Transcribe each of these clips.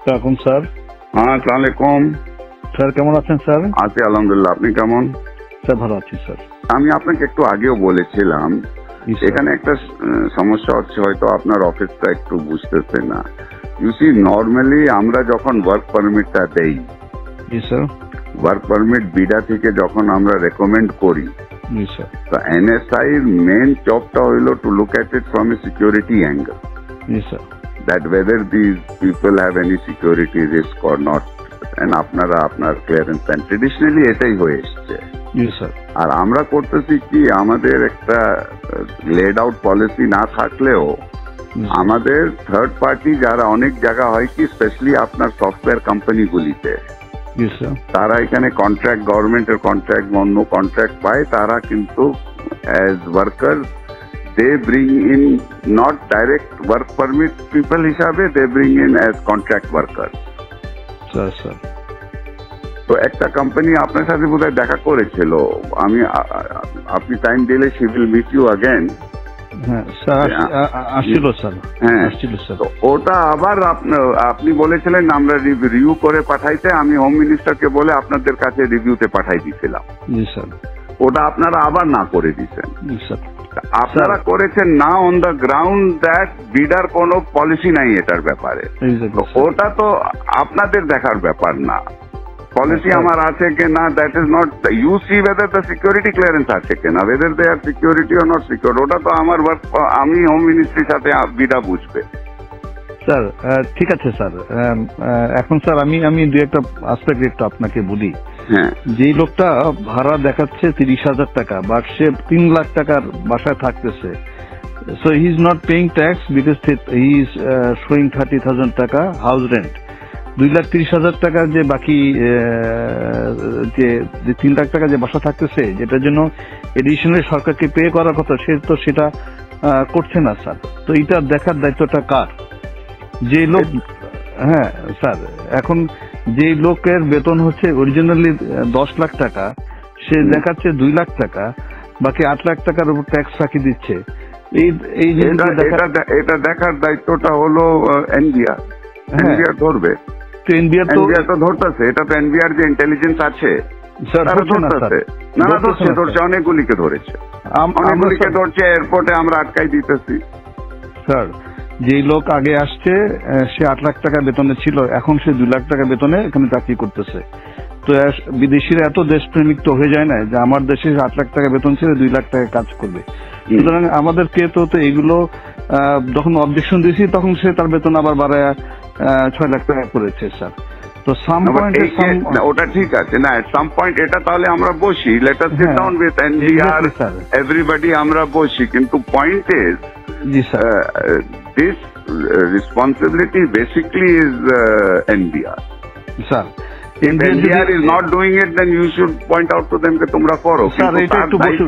আসসালাম স্যার। হ্যাঁ, আসসালামু আলাইকুম স্যার, কেমন আছেন স্যার? আছি আলহামদুলিল্লাহ। আপনি কেমন? স্যার ভালো আছি স্যার। আমি আপনাকে একটু আগেও বলেছিলাম জি স্যার। এখানে একটা সমস্যা হচ্ছে, হয়তো আপনার অফিসটা একটু বুঝতেছে না। ইউ সি, নর্মালি আমরা যখন ওয়ার্ক পারমিটটা দেই, জি স্যার। ওয়ার্ক পারমিট বিডা থেকে যখন আমরা রেকমেন্ড করি, জি স্যার। তো এনএসআই মেন জবটা হইল to look at it from a security angle, G sir. that whether these people have any security risk or not, and আপনারা আপনার ক্লিয়ারেন্স দেন। ট্রেডিশনালি এটাই হয়ে এসছে। জি স্যার। আর আমরা করতেছি কি, আমাদের একটা লেড আউট পলিসি না থাকলেও আমাদের থার্ড পার্টি যারা অনেক জায়গা হয় কি, স্পেশালি আপনার সফটওয়্যার কোম্পানিগুলিতে, জি স্যার। তারা এখানে কন্ট্রাক্ট, গভর্নমেন্টের কন্ট্রাক্ট, অন্য কন্ট্রাক্ট পায়, তারা কিন্তু as worker they bring in not direct work permit people হিসাবে, they bring in as contract workers. Sir sir. তো একটা কোম্পানি আপনার সাথে বোধহয় দেখা করেছিল, আপনি টাইম দিলে she will meet you again. হ্যাঁ স্যার, আসছিল স্যার। হ্যাঁ, আসছিল স্যার। তো ওটা আবার আপনি বলেছিলেন আমরা রিভিউ করে পাঠাইতে, আমি হোম মিনিস্টারকে বলে আপনাদের কাছে রিভিউতে পাঠাই দিয়েছিলাম। জি স্যার। ওটা আপনারা আবার না করে দিয়েছেন। জি স্যার। আপনারা করেছেন না অন দ্য গ্রাউন্ড দ্যাট বিডার কোনো পলিসি নাই এটার ব্যাপারে। ওটা তো আপনাদের দেখার ব্যাপার না। পলিসি আমার আছে কিনা, that is not, you see whether the security clearance আছে কিনা, whether they are security or not secure, ওটা তো আমার ওয়ার্ক, আমি হোম মিনিস্ট্রির সাথে বিডা বুঝবে। স্যার ঠিক আছে স্যার। এখন স্যার আমি দু একটা আসপেক্ট একটু আপনাকে বলি। হ্যাঁ, যে লোকটা ভাড়া দেখাচ্ছে 30,000 টাকা, বাট সে 3 লাখ টাকার বাসায় থাকতেছে, so he is not paying tax because he is showing 30,000 টাকা হাউস রেন্ট। 2,30,000 টাকা যে বাকি যে 3 লাখ টাকা যে বাসা থাকতেছে, যেটার জন্য এডিশনাল সরকারকে পে করার কথা, সে তো সেটা করছে না স্যার। তো এটা দেখার দায়িত্বটা কার? যে লোক, হ্যাঁ স্যার, এখন যে লোকের বেতন হচ্ছে অরিজিনালি 10 লাখ টাকা, সে দেখাচ্ছে 2 লাখ টাকা, বাকি 8 লাখ টাকার উপর ট্যাক্স ফাঁকি দিচ্ছে। এটা দেখার দায়িত্বটা হলো এনবিআর। এনবিআর ধরবে, এনবিআর তো ধরতেছে, এটা তো এনবিআর যে ইন্টেলিজেন্স আছে তারা ধরতেছে। না ধরছে, অনেকগুলিকে ধরেছে, অনেকগুলিকে ধরছে, এয়ারপোর্টে আমরা আটকাই দিতেছি। স্যার, যে লোক আগে আসছে সে 8 লাখ টাকা বেতনে ছিল, এখন সে 2 লাখ টাকা বেতনে এখানে চাকরি করতেছে। তো বিদেশিরা এত দেশপ্রেমিক তো হয়ে যায় না যে আমার দেশে 8 লাখ টাকা বেতন ছিল 2 লাখ টাকা কাজ করবে। সুতরাং আমাদেরকে তো এগুলো যখন অবজেকশন দিয়েছি, তখন সে তার বেতন আবার বাড়ায় 6 লাখ টাকা করেছে স্যার। তো সাম পয়েন্ট ওটা ঠিক আছে না, সাম পয়েন্ট এটা তাহলে আমরা বসি, let us sit down with NBR, everybody আমরা বসি, কিন্তু point is this responsibility basically is NBR. Sir, if NBR is not doing it, then you should point out to them that তোমরা করো। Sir, এটা একটু বসে,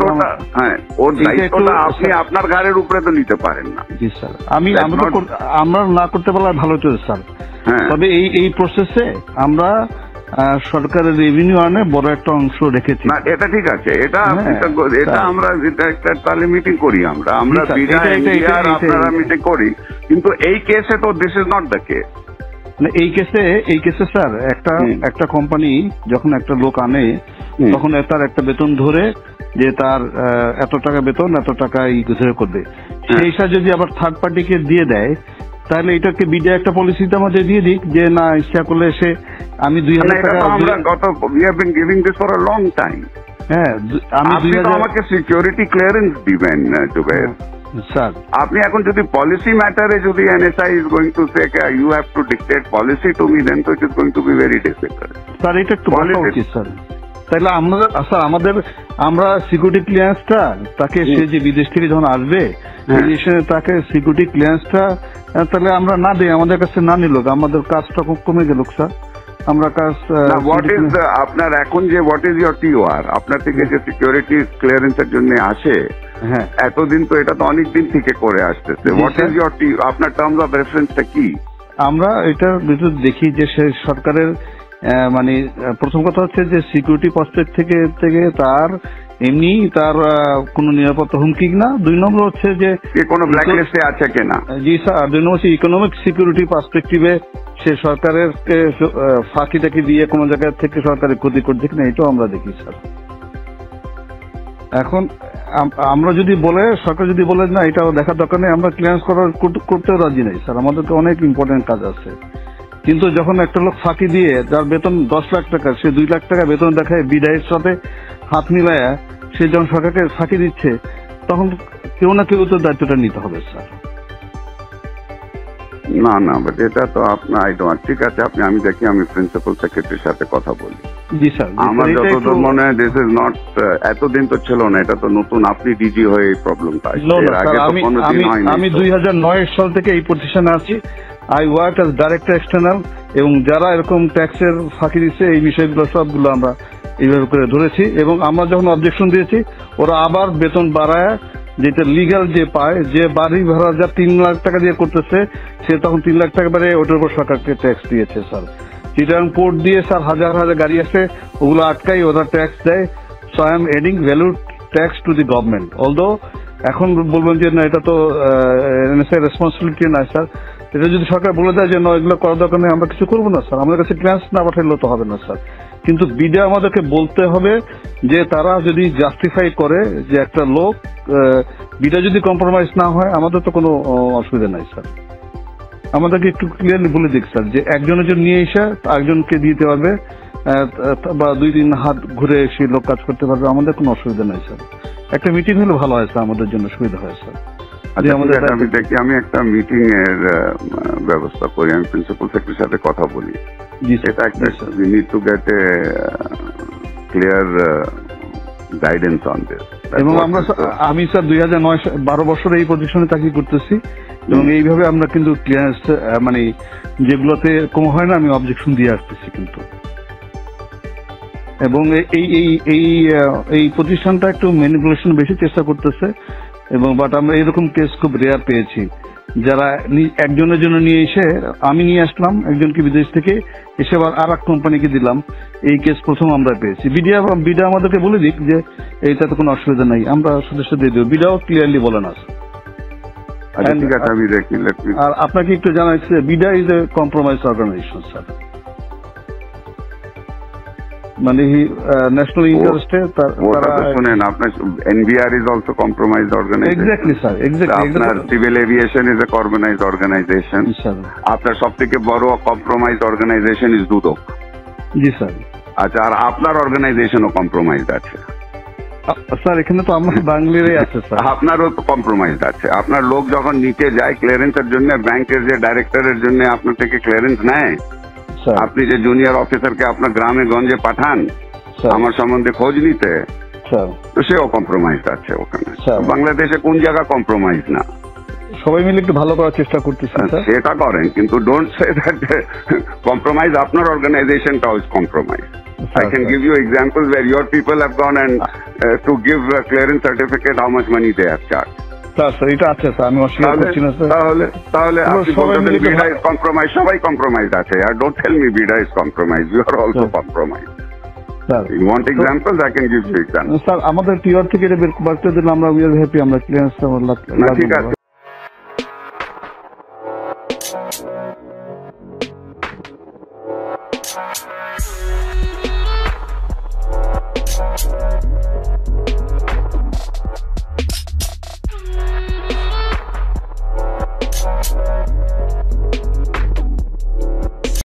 হ্যাঁ, ওর দায়িত্বটা আপনি আপনার ঘাড়ের উপরে তো নিতে পারেন না। জি স্যার, আমরা না করতে পারলে ভালো হতো স্যার। হ্যাঁ, তবে এই প্রসেসে আমরা সরকারের রেভিনিউ আনে বড় একটা অংশ রেখেছি। না, এটা ঠিক আছে, এটা আমরা একটা তাহলে মিটিং করি, আমরা আপনারা মিটিং করি, কিন্তু এই কেসে তো this is not the case. এই কেসে স্যার একটা কোম্পানি যখন একটা লোক আনে, তখন তার একটা বেতন ধরে যে তার এত টাকা বেতন, এত টাকা ধরে করবে, সেই হিসাবে যদি আবার থার্ড পার্টিকে দিয়ে দেয়, তাহলে এটাকে বিডে একটা পলিসিতে আমাদের দিয়ে দিক যে না, ইচ্ছা করলে সে আমি 2,000 টাকা, we have been giving this for a long time. হ্যাঁ, আপনি তো আমাকে সিকিউরিটি ক্লিয়ারেন্স দিবেন জুবের স্যার। আপনি এখন যদি পলিসি ম্যাটারে যদি NSI is going to say you have to dictate policy to me, then তো it is going to be very difficult sir. এটা একটু বলা উচিত স্যার। তাহলে আমরা সিকিউরিটি ক্লিয়ারেন্সটা তাকে, সে যে বিদেশ থেকে যখন আসবে তাকে সিকিউরিটি ক্লিয়ারেন্সটা তাহলে আমরা না দিই, আমাদের কাছে না নিল, আমাদের কাজটা খুব কমে গেল স্যার। আমরা কাজ আপনার এখন যে হোয়াট ইজ ইউর টিওআর, আপনার থেকে যে সিকিউরিটি ক্লিয়ারেন্সের জন্য আসে, হ্যাঁ, এতদিন তো এটা তো অনেক দিন থেকে করে আসতেছে। হোয়াট ইজ ইউর আপনার টার্মস অফ রেফারেন্সটা কি? আমরা এটার ভিতর দেখি যে সে সরকারের মানে প্রথম কথা হচ্ছে যে সিকিউরিটি পার্সপেক্টিভ থেকে তার এমনি তার কোনো নিরাপত্তা হুমকি না। 2 নম্বর হচ্ছে যে কোনো ব্ল্যাকলিস্টে আছে কিনা। জি স্যার। 2 নম্বর হচ্ছে ইকোনমিক সিকিউরিটি পার্সপেক্টিভে সে সরকারের ফাঁকিটাকে দিয়ে কোনো জায়গা থেকে সরকারের ক্ষতি করছে কিনা এটাও আমরা দেখি স্যার। এখন আমরা যদি বলে সরকার যদি বলে না এটাও দেখার দরকার নেই, আমরা ক্লিয়ারেন্স করতেও রাজি নেই স্যার, আমাদেরকে অনেক ইম্পর্টেন্ট কাজ আছে। কিন্তু যখন একটা লোক ফাঁকি দিয়ে যার বেতন 10 লাখ টাকা, সে 2 লাখ টাকা বেতন দেখায় বিদায়ের সাথে হাত মিলায়া সে যখন সরকারকে ফাঁকি দিচ্ছে, তখন কেউ না কেউ তো দায়িত্বটা নিতে হবে স্যার। না বাট এটা তো আপনার ঠিক আছে, আমি দেখি, আমি প্রিন্সিপাল সেক্রেটারির সাথে কথা বলি। জি স্যার, আমার যতদূর মনে হয় দিস ইজ নট, এতদিন তো ছিল না, এটা তো নতুন, আপনি ডিজি হয়ে এই প্রবলেমটা আমি 2009 সাল থেকে এই প্রতিষ্ঠানে আছি। I work as director external, এবং যারা এরকম ট্যাক্সের ফাঁকি দিচ্ছে এই বিষয়গুলো সবগুলো আমরা এইভাবে করে ধরেছি, এবং আমরা যখন অবজেকশন দিয়েছি ওরা আবার বেতন বাড়ায়, যেটা লিগাল যে পায়, যে বাড়ি ভাড়া যা 3 লাখ টাকা দিয়ে করতেছে সে তখন 3 লাখ টাকা বাড়ে ওটার উপর সরকারকে ট্যাক্স দিয়েছে স্যার। চিটাগাং পোর্ট দিয়ে স্যার হাজার হাজার গাড়ি আসে, ওগুলো আটকাই ওরা ট্যাক্স দেয়। So I am adding value tax to the government. Although এখন বলবেন যে না এটা তো রেসপন্সিবিলিটি না স্যার, এটা যদি সরকার বলে দেয় যে না এগুলো করার দরকার নেই, আমরা কিছু করবো না স্যার, আমাদের কাছে ক্লিয়ারেন্স না পাঠাইলেও তো হবে না স্যার। কিন্তু বিডা আমাদেরকে বলতে হবে যে তারা যদি জাস্টিফাই করে যে একটা লোক বিডা যদি কম্প্রোমাইজ না হয় আমাদের তো কোনো অসুবিধা নাই স্যার। আমাদেরকে একটু ক্লিয়ারলি বলে দিক স্যার যে একজনের জন্য নিয়ে এসে একজনকে দিতে পারবে বা 2-3 হাত ঘুরে এসে লোক কাজ করতে পারবে, আমাদের কোনো অসুবিধা নাই স্যার। একটা মিটিং হলে ভালো হয় স্যার, আমাদের জন্য সুবিধা হয় স্যার। আমি দেখি, আমি একটা মিটিং এর ব্যবস্থা করি, আমি প্রিন্সিপাল সেক্রেটারির সাথে কথা বলি। এটা একটা we need to get a clear guidance on this. এবং আমি স্যার 12 বছর এই পজিশনে চাকরি করতেছি, এবং এইভাবে আমরা কিন্তু ক্লিয়ারেন্স মানে যেগুলোতে কম হয় না আমি অবজেকশন দিয়ে আসতেছি কিন্তু। এবং এই প্রতিষ্ঠানটা একটু ম্যানিপুলেশন বেশি চেষ্টা করতেছে, এবং বাট আমরা এরকম কেস খুব রেয়ার পেয়েছি, যারা একজনের জন্য নিয়ে এসে, আমি নিয়ে আসলাম একজনকে বিদেশ থেকে, এসে আবার আর এক কোম্পানিকে দিলাম, এই কেস প্রথম আমরা পেয়েছি। বিডা আমাদেরকে বলে দিক যে এইটাতে কোনো অসুবিধা নাই, আমরা সদস্য দিয়ে দেবো, বিডাও ক্লিয়ারলি বলে না। আর আপনাকে একটু জানাচ্ছি BIDA is a compromise organisation sir, মানে ন্যাশনাল ইন্টারেস্টে শুনেন, আপনার NBR is also compromised organisation. Exactly sir, exactly. আপনার civil aviation is a compromised organisation. আপনার সব থেকে বড় কম্প্রোমাইজড অর্গানাইজেশন ইজ দুদক। জি স্যার। আচ্ছা, আর আপনার অর্গানাইজেশনও কম্প্রোমাইজড আছে স্যার? এখানে তো আমার বাংলারই আছে স্যার। আপনারও তো কম্প্রোমাইজড আছে। আপনার লোক যখন নিচে যায় ক্লিয়ারেন্সের জন্য, ব্যাংকের যে ডাইরেক্টরের জন্য আপনার থেকে ক্লিয়ারেন্স নেয়, আপনি যে জুনিয়র অফিসারকে আপনার গ্রামে গঞ্জে পাঠান আমার সম্বন্ধে খোঁজ নিতে, তো সেও কম্প্রোমাইজড আছে ওখানে। বাংলাদেশে কোন জায়গা কম্প্রোমাইজ না? সবাই মিলে একটু ভালো করার চেষ্টা করতেছি, সেটা করেন, কিন্তু ডোন্ট সে দ্যাট কম্প্রোমাইজ আপনার অর্গানাইজেশনটাও is compromise. I can give you examples where your people have gone and to give a clearance certificate, how much money they have charged. Sir এটা আছে স্যার, আমি অস্বীকার করছি না স্যার। তাহলে আপনি বলছেন বিডা ইজ কম্প্রোমাইজ, সবাই কম্প্রোমাইজ আছে। আর don't tell me BIDA is compromise, you are also compromise. Sir you want examples, I can give you example. Sir আমাদের টিআর থেকে এটা বের করতে দিলে আমরা উই আর হ্যাপি, আমরা ক্লিয়ারেন্স ঠিক আছে।